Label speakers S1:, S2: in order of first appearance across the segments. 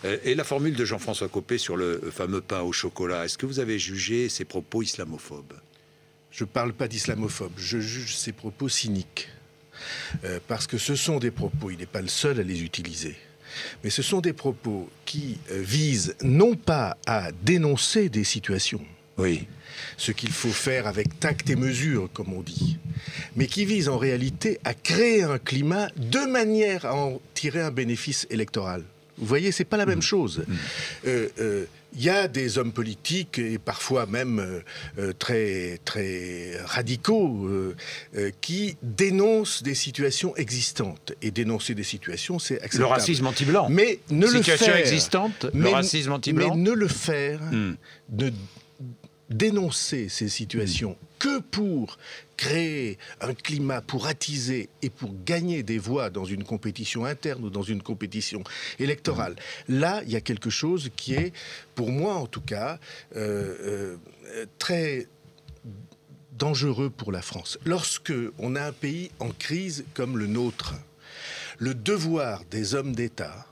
S1: Et la formule de Jean-François Copé sur le fameux pain au chocolat, est-ce que vous avez jugé ces propos islamophobes?
S2: Je ne parle pas d'islamophobe, je juge ces propos cyniques. Parce que ce sont des propos, il n'est pas le seul à les utiliser, mais ce sont des propos qui visent non pas à dénoncer des situations,
S1: oui,
S2: ce qu'il faut faire avec tact et mesure, comme on dit, mais qui visent en réalité à créer un climat de manière à en tirer un bénéfice électoral. Vous voyez, c'est pas la même chose. Il y a des hommes politiques et parfois même très radicaux qui dénoncent des situations existantes. Et dénoncer des situations, c'est acceptable.
S1: Le racisme anti-blanc.
S2: Mais ne
S1: situation
S2: le faire,
S1: existante, le racisme anti-blanc.
S2: Mais ne le faire, ne dénoncer ces situations que pour créer un climat, pour attiser et pour gagner des voix dans une compétition interne ou dans une compétition électorale. Là, il y a quelque chose qui est, pour moi en tout cas, très dangereux pour la France. Lorsque on a un pays en crise comme le nôtre, le devoir des hommes d'État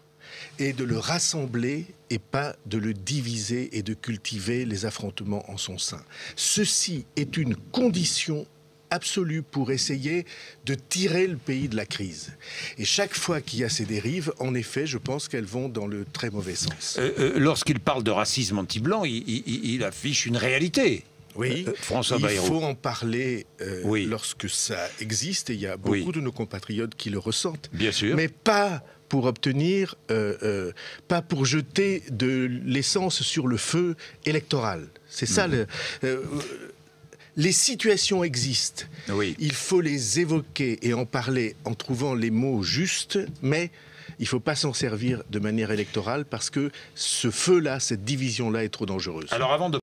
S2: est de le rassembler et pas de le diviser et de cultiver les affrontements en son sein. Ceci est une condition absolue pour essayer de tirer le pays de la crise. Et chaque fois qu'il y a ces dérives, en effet, je pense qu'elles vont dans le très mauvais sens.
S1: Lorsqu'il parle de racisme anti-blanc, il affiche une réalité.
S2: Oui,
S1: François Bayrou.
S2: Il faut en parler
S1: oui.
S2: lorsque ça existe, et il y a beaucoup de nos compatriotes qui le ressentent.
S1: Bien sûr.
S2: Mais pas pour obtenir, pas pour jeter de l'essence sur le feu électoral. C'est ça les situations existent.
S1: Oui.
S2: Il faut les évoquer et en parler en trouvant les mots justes, mais il ne faut pas s'en servir de manière électorale parce que ce feu-là, cette division-là est trop dangereuse.
S1: Alors avant de